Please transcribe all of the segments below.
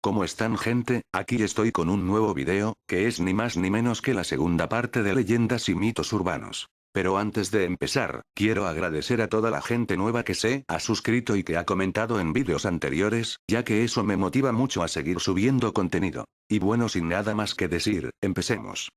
¿Cómo están, gente? Aquí estoy con un nuevo video, que es ni más ni menos que la segunda parte de leyendas y mitos urbanos. Pero antes de empezar, quiero agradecer a toda la gente nueva que se ha suscrito y que ha comentado en vídeos anteriores, ya que eso me motiva mucho a seguir subiendo contenido. Y bueno, sin nada más que decir, empecemos.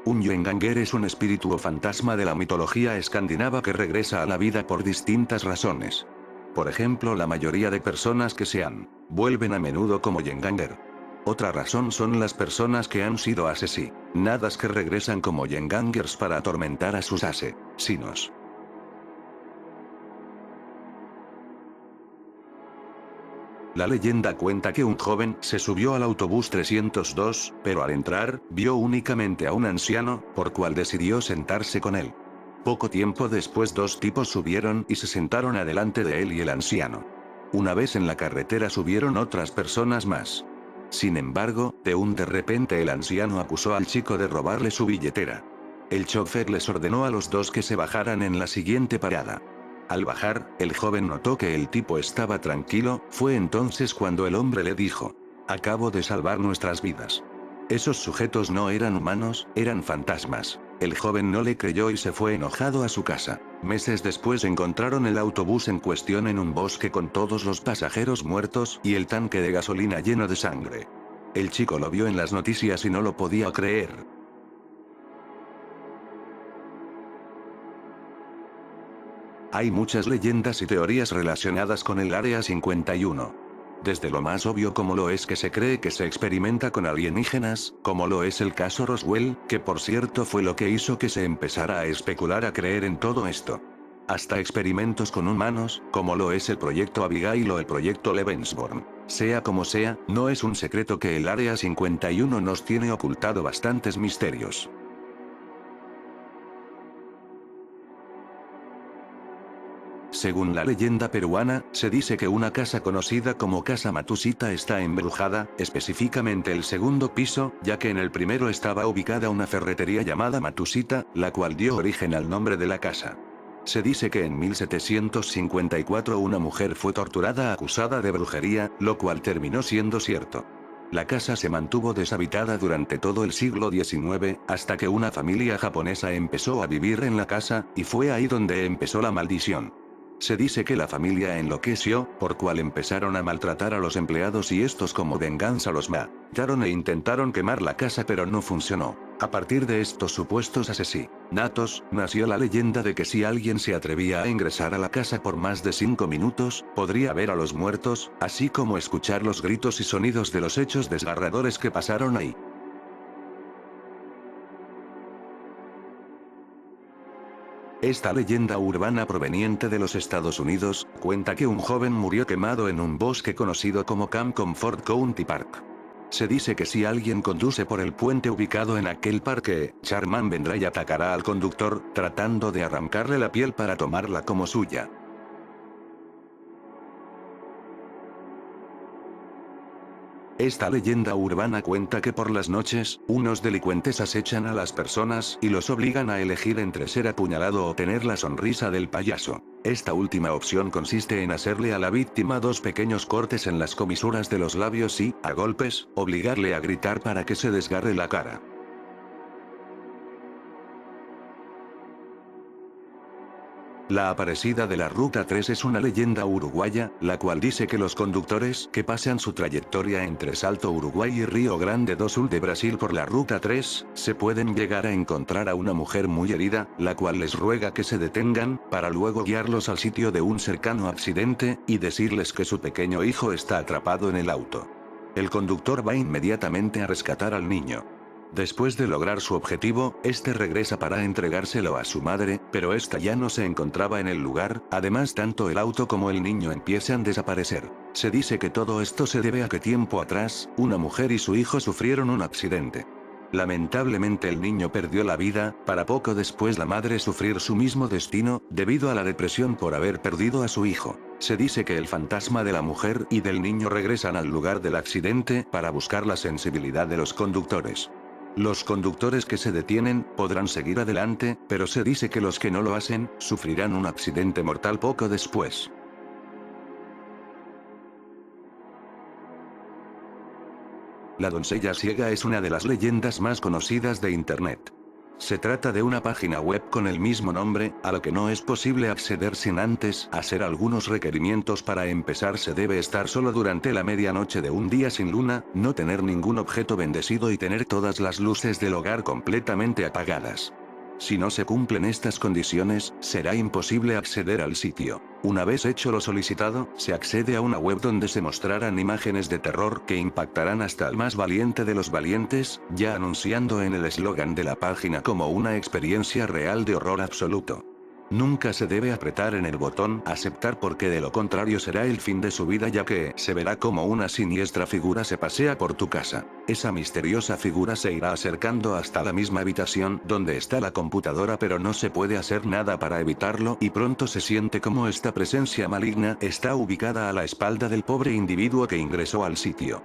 Un Gjenganger es un espíritu o fantasma de la mitología escandinava que regresa a la vida por distintas razones. Por ejemplo, la mayoría de personas que se han vuelven a menudo como Gjenganger. Otra razón son las personas que han sido asesinadas que regresan como Gjengangers para atormentar a sus asesinos. La leyenda cuenta que un joven se subió al autobús 302, pero al entrar, vio únicamente a un anciano, por cual decidió sentarse con él. Poco tiempo después dos tipos subieron y se sentaron adelante de él y el anciano. Una vez en la carretera subieron otras personas más. Sin embargo, de repente el anciano acusó al chico de robarle su billetera. El chofer les ordenó a los dos que se bajaran en la siguiente parada. Al bajar, el joven notó que el tipo estaba tranquilo, fue entonces cuando el hombre le dijo: "Acabo de salvar nuestras vidas". Esos sujetos no eran humanos, eran fantasmas. El joven no le creyó y se fue enojado a su casa. Meses después encontraron el autobús en cuestión en un bosque con todos los pasajeros muertos y el tanque de gasolina lleno de sangre. El chico lo vio en las noticias y no lo podía creer. Hay muchas leyendas y teorías relacionadas con el Área 51. Desde lo más obvio como lo es que se cree que se experimenta con alienígenas, como lo es el caso Roswell, que por cierto fue lo que hizo que se empezara a especular a creer en todo esto. Hasta experimentos con humanos, como lo es el proyecto Abigail o el proyecto Lebensborn. Sea como sea, no es un secreto que el Área 51 nos tiene ocultado bastantes misterios. Según la leyenda peruana, se dice que una casa conocida como Casa Matusita está embrujada, específicamente el segundo piso, ya que en el primero estaba ubicada una ferretería llamada Matusita, la cual dio origen al nombre de la casa. Se dice que en 1754 una mujer fue torturada acusada de brujería, lo cual terminó siendo cierto. La casa se mantuvo deshabitada durante todo el siglo XIX, hasta que una familia japonesa empezó a vivir en la casa, y fue ahí donde empezó la maldición. Se dice que la familia enloqueció, por cual empezaron a maltratar a los empleados y estos como venganza los mataron e intentaron quemar la casa pero no funcionó. A partir de estos supuestos asesinatos, nació la leyenda de que si alguien se atrevía a ingresar a la casa por más de 5 minutos, podría ver a los muertos, así como escuchar los gritos y sonidos de los hechos desgarradores que pasaron ahí. Esta leyenda urbana proveniente de los Estados Unidos, cuenta que un joven murió quemado en un bosque conocido como Camp Comfort County Park. Se dice que si alguien conduce por el puente ubicado en aquel parque, Charman vendrá y atacará al conductor, tratando de arrancarle la piel para tomarla como suya. Esta leyenda urbana cuenta que por las noches, unos delincuentes acechan a las personas y los obligan a elegir entre ser apuñalado o tener la sonrisa del payaso. Esta última opción consiste en hacerle a la víctima dos pequeños cortes en las comisuras de los labios y, a golpes, obligarle a gritar para que se desgarre la cara. La aparecida de la Ruta 3 es una leyenda uruguaya, la cual dice que los conductores que pasan su trayectoria entre Salto Uruguay y Río Grande do Sul de Brasil por la Ruta 3, se pueden llegar a encontrar a una mujer muy herida, la cual les ruega que se detengan, para luego guiarlos al sitio de un cercano accidente, y decirles que su pequeño hijo está atrapado en el auto. El conductor va inmediatamente a rescatar al niño. Después de lograr su objetivo, este regresa para entregárselo a su madre, pero esta ya no se encontraba en el lugar, además tanto el auto como el niño empiezan a desaparecer. Se dice que todo esto se debe a que tiempo atrás, una mujer y su hijo sufrieron un accidente. Lamentablemente el niño perdió la vida, para poco después la madre sufrir su mismo destino, debido a la depresión por haber perdido a su hijo. Se dice que el fantasma de la mujer y del niño regresan al lugar del accidente para buscar la sensibilidad de los conductores. Los conductores que se detienen, podrán seguir adelante, pero se dice que los que no lo hacen, sufrirán un accidente mortal poco después. La doncella ciega es una de las leyendas más conocidas de Internet. Se trata de una página web con el mismo nombre, a la que no es posible acceder sin antes hacer algunos requerimientos. Para empezar, se debe estar solo durante la medianoche de un día sin luna, no tener ningún objeto bendecido y tener todas las luces del hogar completamente apagadas. Si no se cumplen estas condiciones, será imposible acceder al sitio. Una vez hecho lo solicitado, se accede a una web donde se mostrarán imágenes de terror que impactarán hasta al más valiente de los valientes, ya anunciando en el eslogan de la página como una experiencia real de horror absoluto. Nunca se debe apretar en el botón aceptar, porque de lo contrario será el fin de su vida, ya que se verá como una siniestra figura se pasea por tu casa. Esa misteriosa figura se irá acercando hasta la misma habitación donde está la computadora, pero no se puede hacer nada para evitarlo y pronto se siente como esta presencia maligna está ubicada a la espalda del pobre individuo que ingresó al sitio.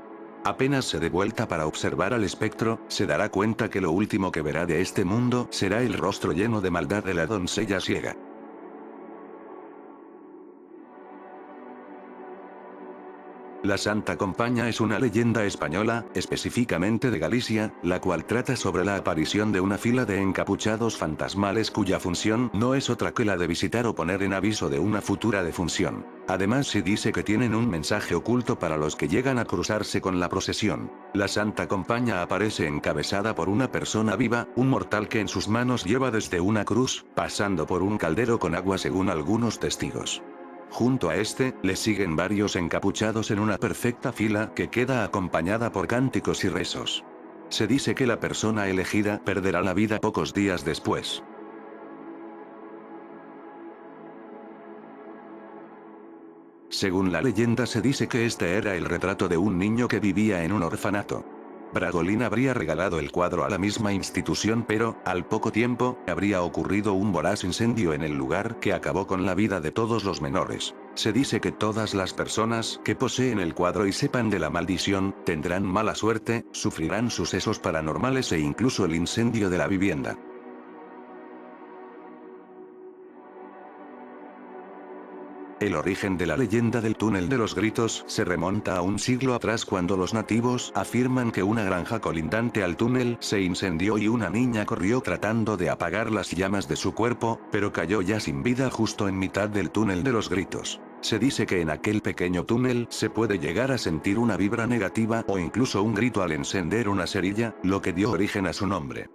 Apenas se dé vuelta para observar al espectro, se dará cuenta que lo último que verá de este mundo será el rostro lleno de maldad de la doncella ciega. La Santa Compaña es una leyenda española, específicamente de Galicia, la cual trata sobre la aparición de una fila de encapuchados fantasmales cuya función no es otra que la de visitar o poner en aviso de una futura defunción. Además, se dice que tienen un mensaje oculto para los que llegan a cruzarse con la procesión. La Santa Compaña aparece encabezada por una persona viva, un mortal que en sus manos lleva desde una cruz, pasando por un caldero con agua según algunos testigos. Junto a este, le siguen varios encapuchados en una perfecta fila que queda acompañada por cánticos y rezos. Se dice que la persona elegida perderá la vida pocos días después. Según la leyenda, se dice que este era el retrato de un niño que vivía en un orfanato. Bragolín habría regalado el cuadro a la misma institución, pero, al poco tiempo, habría ocurrido un voraz incendio en el lugar que acabó con la vida de todos los menores. Se dice que todas las personas que poseen el cuadro y sepan de la maldición, tendrán mala suerte, sufrirán sucesos paranormales e incluso el incendio de la vivienda. El origen de la leyenda del túnel de los gritos se remonta a un siglo atrás, cuando los nativos afirman que una granja colindante al túnel se incendió y una niña corrió tratando de apagar las llamas de su cuerpo, pero cayó ya sin vida justo en mitad del túnel de los gritos. Se dice que en aquel pequeño túnel se puede llegar a sentir una vibra negativa o incluso un grito al encender una cerilla, lo que dio origen a su nombre.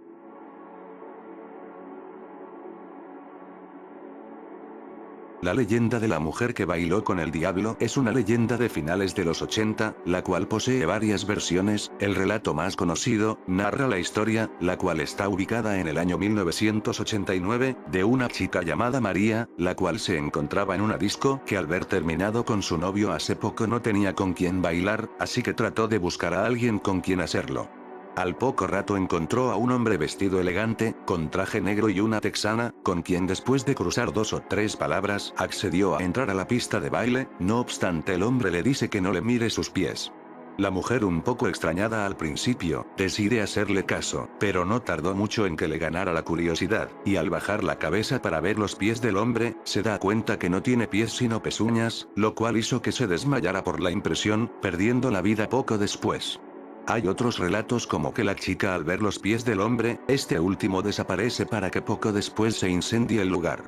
La leyenda de la mujer que bailó con el diablo es una leyenda de finales de los 80, la cual posee varias versiones. El relato más conocido narra la historia, la cual está ubicada en el año 1989, de una chica llamada María, la cual se encontraba en una disco que al ver terminado con su novio hace poco no tenía con quién bailar, así que trató de buscar a alguien con quien hacerlo. Al poco rato encontró a un hombre vestido elegante, con traje negro y una texana, con quien después de cruzar 2 o 3 palabras, accedió a entrar a la pista de baile. No obstante, el hombre le dice que no le mire sus pies. La mujer, un poco extrañada al principio, decide hacerle caso, pero no tardó mucho en que le ganara la curiosidad, y al bajar la cabeza para ver los pies del hombre, se da cuenta que no tiene pies sino pezuñas, lo cual hizo que se desmayara por la impresión, perdiendo la vida poco después. Hay otros relatos como que la chica, al ver los pies del hombre, este último desaparece para que poco después se incendie el lugar.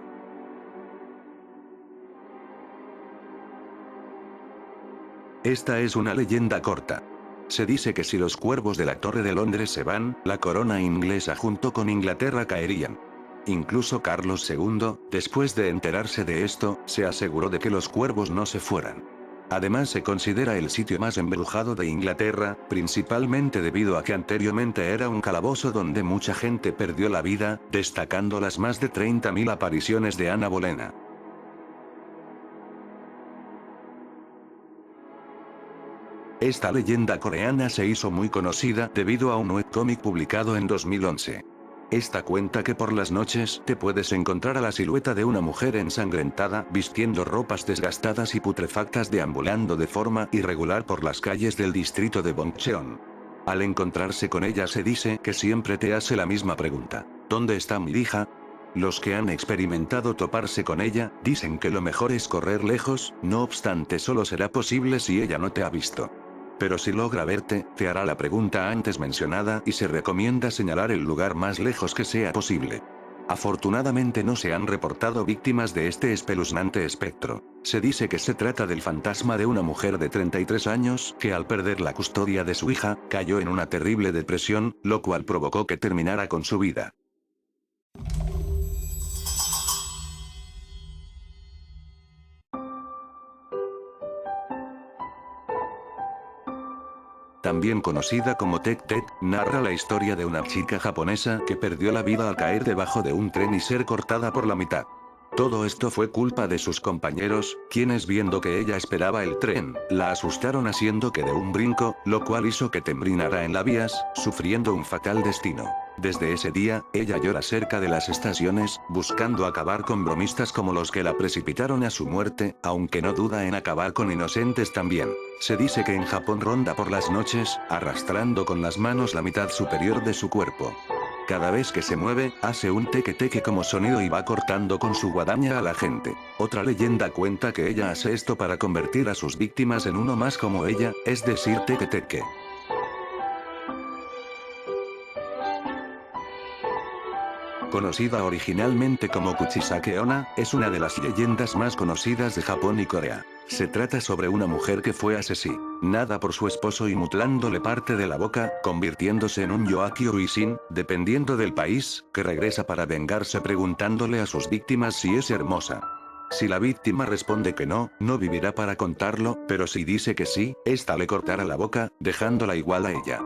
Esta es una leyenda corta. Se dice que si los cuervos de la Torre de Londres se van, la corona inglesa junto con Inglaterra caerían. Incluso Carlos II, después de enterarse de esto, se aseguró de que los cuervos no se fueran. Además, se considera el sitio más embrujado de Inglaterra, principalmente debido a que anteriormente era un calabozo donde mucha gente perdió la vida, destacando las más de 30.000 apariciones de Ana Bolena. Esta leyenda coreana se hizo muy conocida debido a un webcómic publicado en 2011. Esta cuenta que por las noches te puedes encontrar a la silueta de una mujer ensangrentada, vistiendo ropas desgastadas y putrefactas, deambulando de forma irregular por las calles del distrito de Bongcheon. Al encontrarse con ella se dice que siempre te hace la misma pregunta: ¿dónde está mi hija? Los que han experimentado toparse con ella, dicen que lo mejor es correr lejos, no obstante solo será posible si ella no te ha visto. Pero si logra verte, te hará la pregunta antes mencionada y se recomienda señalar el lugar más lejos que sea posible. Afortunadamente no se han reportado víctimas de este espeluznante espectro. Se dice que se trata del fantasma de una mujer de 33 años que al perder la custodia de su hija, cayó en una terrible depresión, lo cual provocó que terminara con su vida. También conocida como Tek Tek, narra la historia de una chica japonesa que perdió la vida al caer debajo de un tren y ser cortada por la mitad. Todo esto fue culpa de sus compañeros, quienes viendo que ella esperaba el tren, la asustaron haciendo que de un brinco, lo cual hizo que temblinara en las vías, sufriendo un fatal destino. Desde ese día, ella llora cerca de las estaciones, buscando acabar con bromistas como los que la precipitaron a su muerte, aunque no duda en acabar con inocentes también. Se dice que en Japón ronda por las noches, arrastrando con las manos la mitad superior de su cuerpo. Cada vez que se mueve, hace un teque-teque como sonido y va cortando con su guadaña a la gente. Otra leyenda cuenta que ella hace esto para convertir a sus víctimas en uno más como ella, es decir teque-teque. Conocida originalmente como Kuchisake Onna, es una de las leyendas más conocidas de Japón y Corea. Se trata sobre una mujer que fue asesinada por su esposo y mutilándole parte de la boca, convirtiéndose en un yoaki o isin, dependiendo del país, que regresa para vengarse preguntándole a sus víctimas si es hermosa. Si la víctima responde que no, no vivirá para contarlo, pero si dice que sí, ésta le cortará la boca, dejándola igual a ella.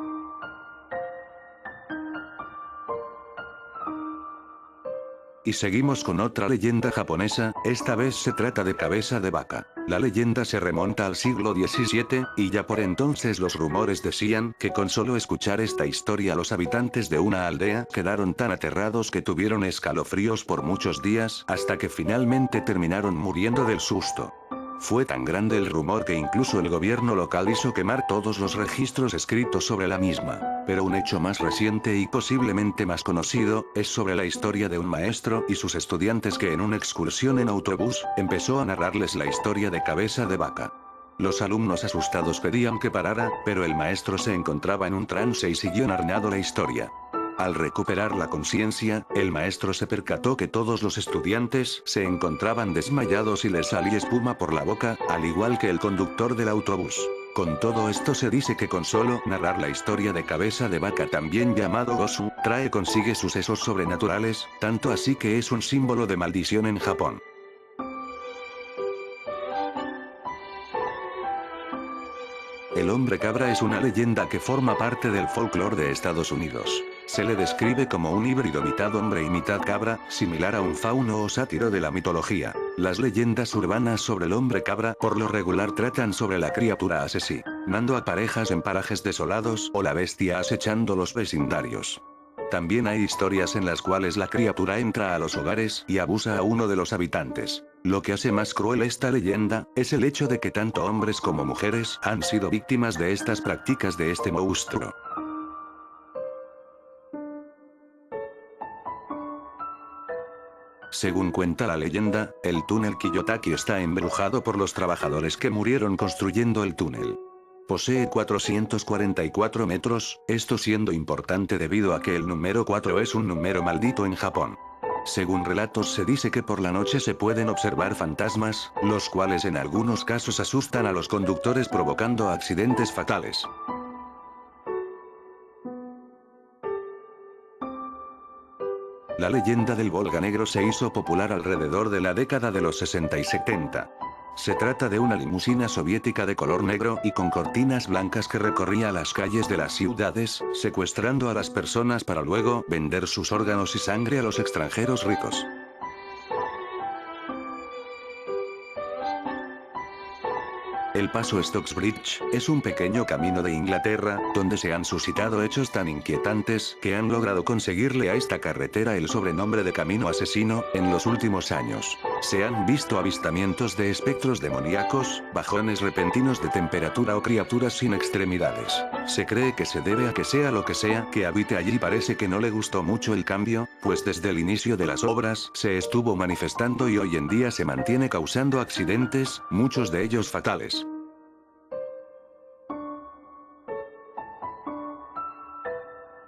Y seguimos con otra leyenda japonesa, esta vez se trata de cabeza de vaca. La leyenda se remonta al siglo XVII, y ya por entonces los rumores decían que con solo escuchar esta historia los habitantes de una aldea quedaron tan aterrados que tuvieron escalofríos por muchos días, hasta que finalmente terminaron muriendo del susto. Fue tan grande el rumor que incluso el gobierno local hizo quemar todos los registros escritos sobre la misma. Pero un hecho más reciente y posiblemente más conocido, es sobre la historia de un maestro y sus estudiantes que en una excursión en autobús, empezó a narrarles la historia de cabeza de vaca. Los alumnos asustados pedían que parara, pero el maestro se encontraba en un trance y siguió narrando la historia. Al recuperar la conciencia, el maestro se percató que todos los estudiantes se encontraban desmayados y les salía espuma por la boca, al igual que el conductor del autobús. Con todo esto se dice que con solo narrar la historia de cabeza de vaca también llamado Gosu, trae consigo sucesos sobrenaturales, tanto así que es un símbolo de maldición en Japón. El hombre cabra es una leyenda que forma parte del folclore de Estados Unidos. Se le describe como un híbrido mitad hombre y mitad cabra, similar a un fauno o sátiro de la mitología. Las leyendas urbanas sobre el hombre cabra por lo regular tratan sobre la criatura asesinando a parejas en parajes desolados o la bestia acechando los vecindarios. También hay historias en las cuales la criatura entra a los hogares y abusa a uno de los habitantes. Lo que hace más cruel esta leyenda, es el hecho de que tanto hombres como mujeres han sido víctimas de estas prácticas de este monstruo. Según cuenta la leyenda, el túnel Kiyotaki está embrujado por los trabajadores que murieron construyendo el túnel. Posee 444 metros, esto siendo importante debido a que el número 4 es un número maldito en Japón. Según relatos se dice que por la noche se pueden observar fantasmas, los cuales en algunos casos asustan a los conductores provocando accidentes fatales. La leyenda del Volga Negro se hizo popular alrededor de la década de los 60 y 70. Se trata de una limusina soviética de color negro y con cortinas blancas que recorría las calles de las ciudades, secuestrando a las personas para luego vender sus órganos y sangre a los extranjeros ricos. El paso Stocksbridge es un pequeño camino de Inglaterra, donde se han suscitado hechos tan inquietantes que han logrado conseguirle a esta carretera el sobrenombre de camino asesino en los últimos años. Se han visto avistamientos de espectros demoníacos, bajones repentinos de temperatura o criaturas sin extremidades. Se cree que se debe a que sea lo que sea que habite allí parece que no le gustó mucho el cambio, pues desde el inicio de las obras se estuvo manifestando y hoy en día se mantiene causando accidentes, muchos de ellos fatales.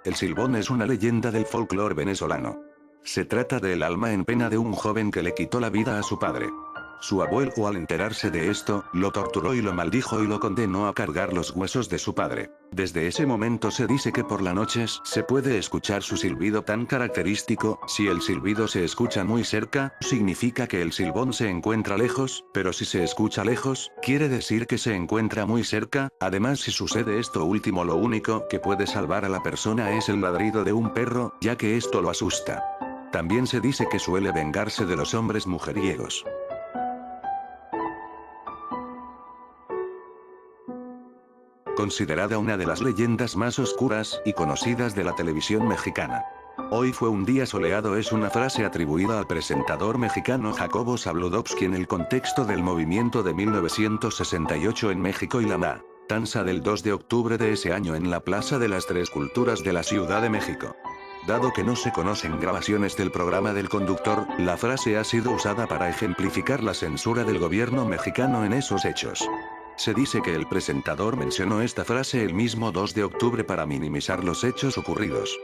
El Silbón es una leyenda del folclore venezolano. Se trata del alma en pena de un joven que le quitó la vida a su padre. Su abuelo, al enterarse de esto, lo torturó y lo maldijo y lo condenó a cargar los huesos de su padre. Desde ese momento se dice que por las noches se puede escuchar su silbido tan característico. Si el silbido se escucha muy cerca, significa que el Silbón se encuentra lejos, pero si se escucha lejos, quiere decir que se encuentra muy cerca. Además, si sucede esto último, lo único que puede salvar a la persona es el ladrido de un perro, ya que esto lo asusta. También se dice que suele vengarse de los hombres mujeriegos. Considerada una de las leyendas más oscuras y conocidas de la televisión mexicana. Hoy fue un día soleado es una frase atribuida al presentador mexicano Jacobo Zabludovsky en el contexto del movimiento de 1968 en México y la matanza del 2 de octubre de ese año en la Plaza de las Tres Culturas de la Ciudad de México. Dado que no se conocen grabaciones del programa del conductor, la frase ha sido usada para ejemplificar la censura del gobierno mexicano en esos hechos. Se dice que el presentador mencionó esta frase el mismo 2 de octubre para minimizar los hechos ocurridos.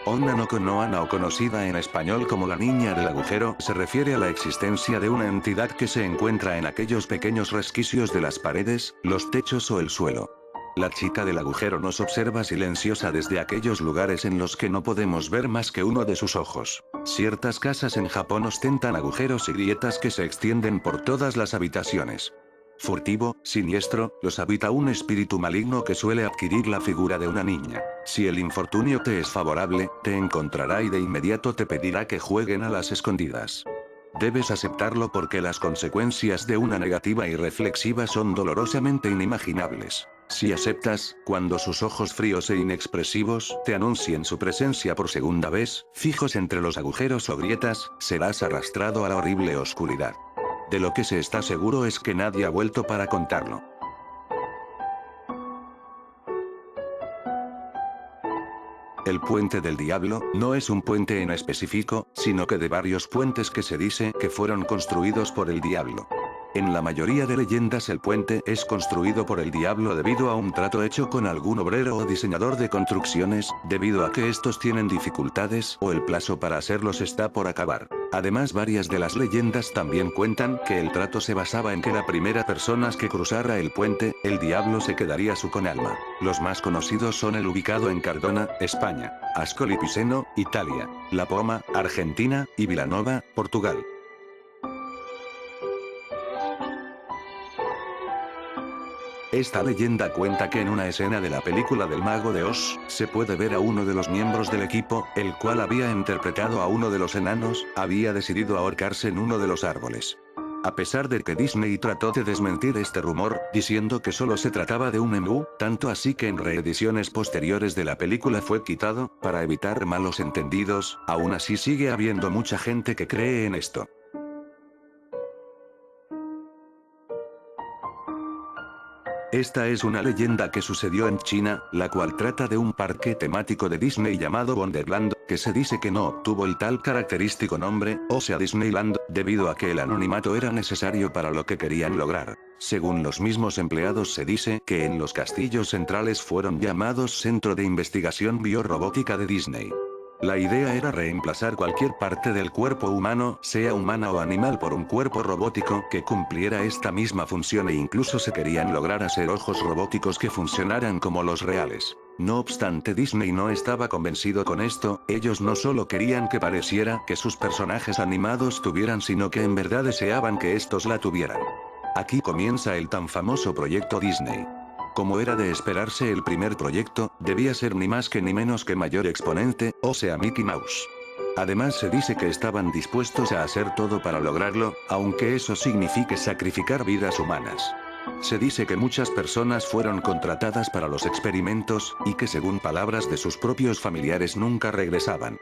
Onna no Konoana o conocida en español como la niña del agujero se refiere a la existencia de una entidad que se encuentra en aquellos pequeños resquicios de las paredes, los techos o el suelo. La chica del agujero nos observa silenciosa desde aquellos lugares en los que no podemos ver más que uno de sus ojos. Ciertas casas en Japón ostentan agujeros y grietas que se extienden por todas las habitaciones. Furtivo, siniestro, los habita un espíritu maligno que suele adquirir la figura de una niña. Si el infortunio te es favorable, te encontrará y de inmediato te pedirá que jueguen a las escondidas. Debes aceptarlo porque las consecuencias de una negativa irreflexiva son dolorosamente inimaginables. Si aceptas, cuando sus ojos fríos e inexpresivos te anuncien su presencia por segunda vez, fijos entre los agujeros o grietas, serás arrastrado a la horrible oscuridad. De lo que se está seguro es que nadie ha vuelto para contarlo. El puente del diablo no es un puente en específico, sino que de varios puentes que se dice que fueron construidos por el diablo. En la mayoría de leyendas el puente es construido por el diablo debido a un trato hecho con algún obrero o diseñador de construcciones, debido a que estos tienen dificultades o el plazo para hacerlos está por acabar. Además, varias de las leyendas también cuentan que el trato se basaba en que la primera persona que cruzara el puente, el diablo se quedaría con alma. Los más conocidos son el ubicado en Cardona, España, Ascoli Piceno, Italia, La Poma, Argentina, y Vilanova, Portugal. Esta leyenda cuenta que en una escena de la película del Mago de Oz, se puede ver a uno de los miembros del equipo, el cual había interpretado a uno de los enanos, había decidido ahorcarse en uno de los árboles. A pesar de que Disney trató de desmentir este rumor, diciendo que solo se trataba de un embú, tanto así que en reediciones posteriores de la película fue quitado, para evitar malos entendidos, aún así sigue habiendo mucha gente que cree en esto. Esta es una leyenda que sucedió en China, la cual trata de un parque temático de Disney llamado Wonderland, que se dice que no obtuvo el tal característico nombre, o sea Disneyland, debido a que el anonimato era necesario para lo que querían lograr. Según los mismos empleados se dice que en los castillos centrales fueron llamados Centro de Investigación Biorrobótica de Disney. La idea era reemplazar cualquier parte del cuerpo humano, sea humana o animal, por un cuerpo robótico que cumpliera esta misma función e incluso se querían lograr hacer ojos robóticos que funcionaran como los reales. No obstante, Disney no estaba convencido con esto, ellos no solo querían que pareciera que sus personajes animados tuvieran, sino que en verdad deseaban que estos la tuvieran. Aquí comienza el tan famoso proyecto Disney. Como era de esperarse, el primer proyecto debía ser ni más que ni menos que mayor exponente, o sea Mickey Mouse. Además se dice que estaban dispuestos a hacer todo para lograrlo, aunque eso signifique sacrificar vidas humanas. Se dice que muchas personas fueron contratadas para los experimentos, y que según palabras de sus propios familiares nunca regresaban.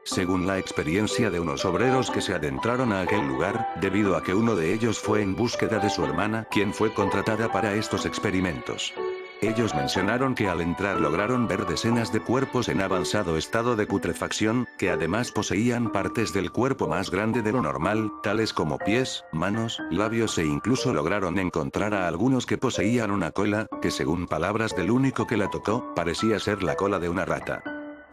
Según la experiencia de unos obreros que se adentraron a aquel lugar, debido a que uno de ellos fue en búsqueda de su hermana, quien fue contratada para estos experimentos. Ellos mencionaron que al entrar lograron ver decenas de cuerpos en avanzado estado de putrefacción, que además poseían partes del cuerpo más grande de lo normal, tales como pies, manos, labios e incluso lograron encontrar a algunos que poseían una cola, que según palabras del único que la tocó, parecía ser la cola de una rata.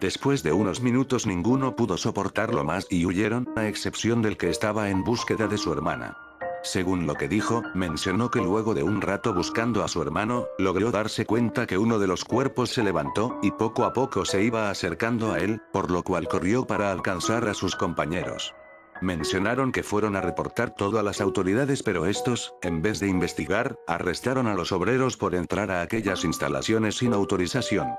Después de unos minutos ninguno pudo soportarlo más y huyeron, a excepción del que estaba en búsqueda de su hermana. Según lo que dijo, mencionó que luego de un rato buscando a su hermano, logró darse cuenta que uno de los cuerpos se levantó, y poco a poco se iba acercando a él, por lo cual corrió para alcanzar a sus compañeros. Mencionaron que fueron a reportar todo a las autoridades, pero estos, en vez de investigar, arrestaron a los obreros por entrar a aquellas instalaciones sin autorización.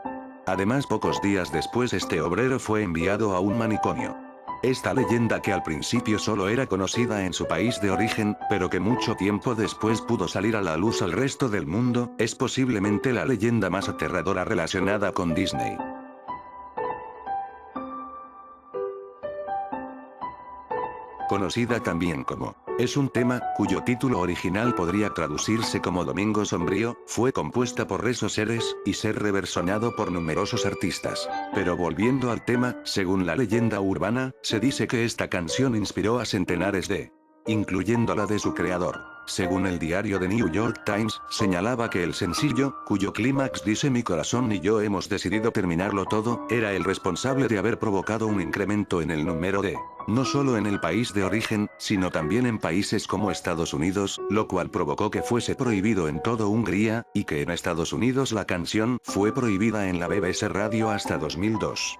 Además, pocos días después este obrero fue enviado a un manicomio. Esta leyenda, que al principio solo era conocida en su país de origen, pero que mucho tiempo después pudo salir a la luz al resto del mundo, es posiblemente la leyenda más aterradora relacionada con Disney. Conocida también como Es un tema, cuyo título original podría traducirse como Domingo Sombrío, fue compuesta por esos seres, y ser reversionado por numerosos artistas. Pero volviendo al tema, según la leyenda urbana, se dice que esta canción inspiró a centenares de, incluyendo la de su creador. Según el diario The New York Times, señalaba que el sencillo, cuyo clímax dice "Mi corazón y yo hemos decidido terminarlo todo", era el responsable de haber provocado un incremento en el número de, no solo en el país de origen, sino también en países como Estados Unidos, lo cual provocó que fuese prohibido en todo Hungría, y que en Estados Unidos la canción fue prohibida en la BBC Radio hasta 2002.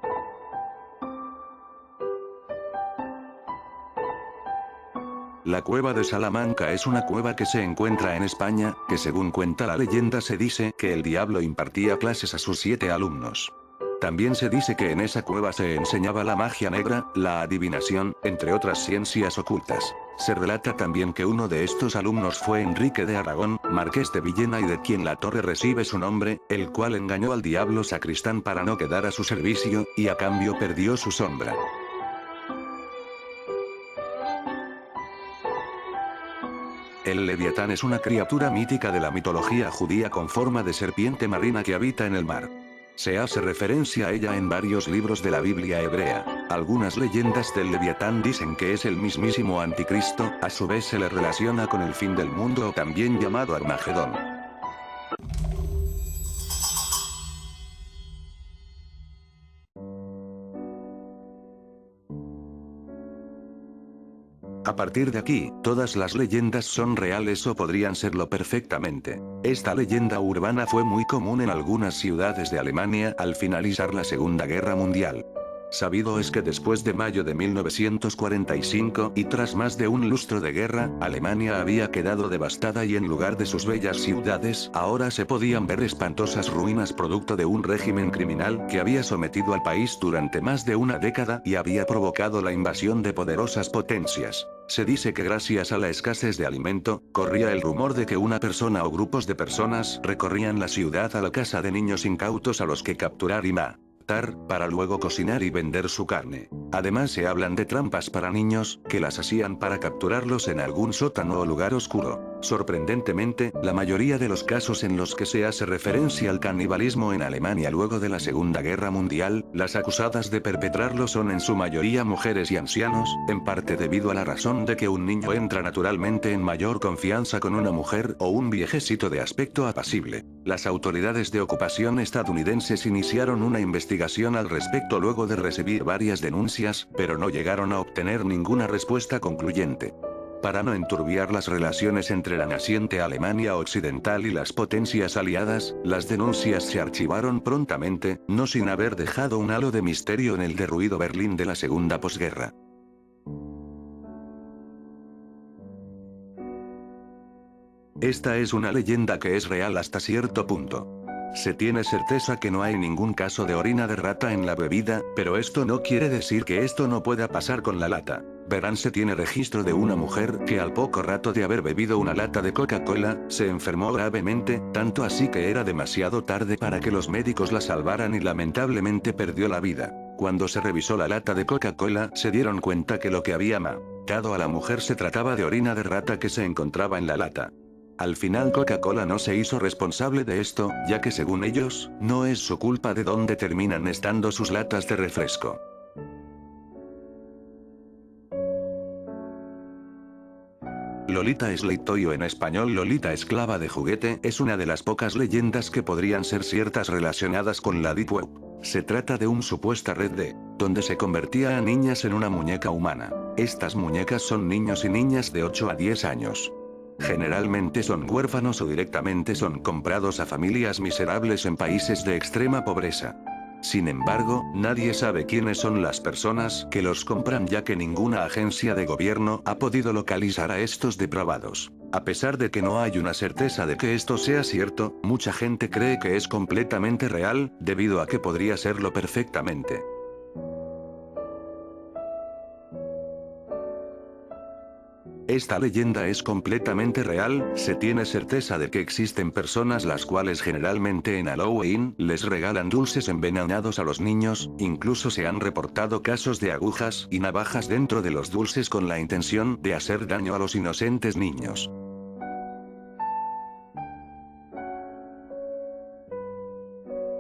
La cueva de Salamanca es una cueva que se encuentra en España, que según cuenta la leyenda se dice que el diablo impartía clases a sus 7 alumnos. También se dice que en esa cueva se enseñaba la magia negra, la adivinación, entre otras ciencias ocultas. Se relata también que uno de estos alumnos fue Enrique de Aragón, marqués de Villena y de quien la torre recibe su nombre, el cual engañó al diablo sacristán para no quedar a su servicio, y a cambio perdió su sombra. El Leviatán es una criatura mítica de la mitología judía con forma de serpiente marina que habita en el mar. Se hace referencia a ella en varios libros de la Biblia hebrea. Algunas leyendas del Leviatán dicen que es el mismísimo Anticristo, a su vez se le relaciona con el fin del mundo o también llamado Armagedón. A partir de aquí, todas las leyendas son reales o podrían serlo perfectamente. Esta leyenda urbana fue muy común en algunas ciudades de Alemania al finalizar la Segunda Guerra Mundial. Sabido es que después de mayo de 1945, y tras más de un lustro de guerra, Alemania había quedado devastada y en lugar de sus bellas ciudades, ahora se podían ver espantosas ruinas producto de un régimen criminal que había sometido al país durante más de una década y había provocado la invasión de poderosas potencias. Se dice que gracias a la escasez de alimento, corría el rumor de que una persona o grupos de personas recorrían la ciudad a la casa de niños incautos a los que capturar y matar, para luego cocinar y vender su carne. Además se hablan de trampas para niños, que las hacían para capturarlos en algún sótano o lugar oscuro. Sorprendentemente, la mayoría de los casos en los que se hace referencia al canibalismo en Alemania luego de la Segunda Guerra Mundial, las acusadas de perpetrarlo son en su mayoría mujeres y ancianos, en parte debido a la razón de que un niño entra naturalmente en mayor confianza con una mujer o un viejecito de aspecto apacible. Las autoridades de ocupación estadounidenses iniciaron una investigación al respecto luego de recibir varias denuncias, pero no llegaron a obtener ninguna respuesta concluyente. Para no enturbiar las relaciones entre la naciente Alemania Occidental y las potencias aliadas, las denuncias se archivaron prontamente, no sin haber dejado un halo de misterio en el derruido Berlín de la segunda posguerra. Esta es una leyenda que es real hasta cierto punto. Se tiene certeza que no hay ningún caso de orina de rata en la bebida, pero esto no quiere decir que esto no pueda pasar con la lata. Verán, se tiene registro de una mujer que al poco rato de haber bebido una lata de Coca-Cola, se enfermó gravemente, tanto así que era demasiado tarde para que los médicos la salvaran y lamentablemente perdió la vida. Cuando se revisó la lata de Coca-Cola, se dieron cuenta que lo que había matado a la mujer se trataba de orina de rata que se encontraba en la lata. Al final Coca-Cola no se hizo responsable de esto, ya que según ellos, no es su culpa de dónde terminan estando sus latas de refresco. Lolita Slate, o en español Lolita esclava de juguete, es una de las pocas leyendas que podrían ser ciertas relacionadas con la Deep Web. Se trata de una supuesta red donde se convertía a niñas en una muñeca humana. Estas muñecas son niños y niñas de 8 a 10 años. Generalmente son huérfanos o directamente son comprados a familias miserables en países de extrema pobreza. Sin embargo, nadie sabe quiénes son las personas que los compran, ya que ninguna agencia de gobierno ha podido localizar a estos depravados. A pesar de que no hay una certeza de que esto sea cierto, mucha gente cree que es completamente real, debido a que podría serlo perfectamente. Esta leyenda es completamente real, se tiene certeza de que existen personas las cuales generalmente en Halloween les regalan dulces envenenados a los niños, incluso se han reportado casos de agujas y navajas dentro de los dulces con la intención de hacer daño a los inocentes niños.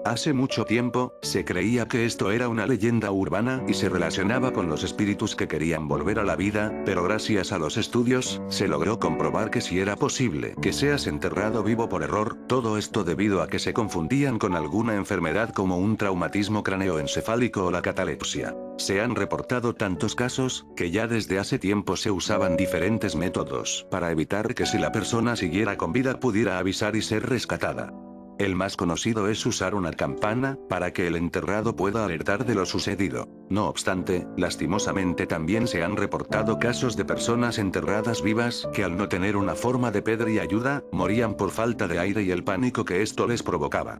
Hace mucho tiempo, se creía que esto era una leyenda urbana y se relacionaba con los espíritus que querían volver a la vida, pero gracias a los estudios, se logró comprobar que sí era posible que seas enterrado vivo por error, todo esto debido a que se confundían con alguna enfermedad como un traumatismo craneoencefálico o la catalepsia. Se han reportado tantos casos, que ya desde hace tiempo se usaban diferentes métodos para evitar que si la persona siguiera con vida pudiera avisar y ser rescatada. El más conocido es usar una campana, para que el enterrado pueda alertar de lo sucedido. No obstante, lastimosamente también se han reportado casos de personas enterradas vivas, que al no tener una forma de pedir ayuda, morían por falta de aire y el pánico que esto les provocaba.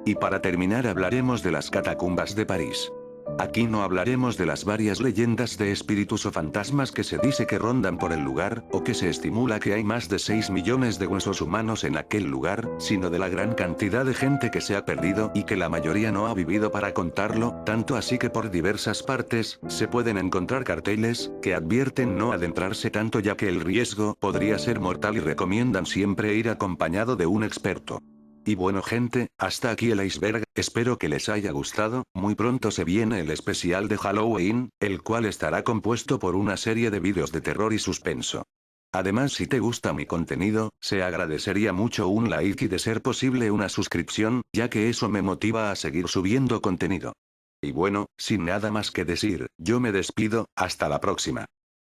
Y para terminar hablaremos de las catacumbas de París. Aquí no hablaremos de las varias leyendas de espíritus o fantasmas que se dice que rondan por el lugar, o que se estimula que hay más de 6 millones de huesos humanos en aquel lugar, sino de la gran cantidad de gente que se ha perdido y que la mayoría no ha vivido para contarlo, tanto así que por diversas partes, se pueden encontrar carteles, que advierten no adentrarse tanto ya que el riesgo podría ser mortal y recomiendan siempre ir acompañado de un experto. Y bueno gente, hasta aquí el iceberg, espero que les haya gustado, muy pronto se viene el especial de Halloween, el cual estará compuesto por una serie de vídeos de terror y suspenso. Además, si te gusta mi contenido, se agradecería mucho un like y de ser posible una suscripción, ya que eso me motiva a seguir subiendo contenido. Y bueno, sin nada más que decir, yo me despido, hasta la próxima.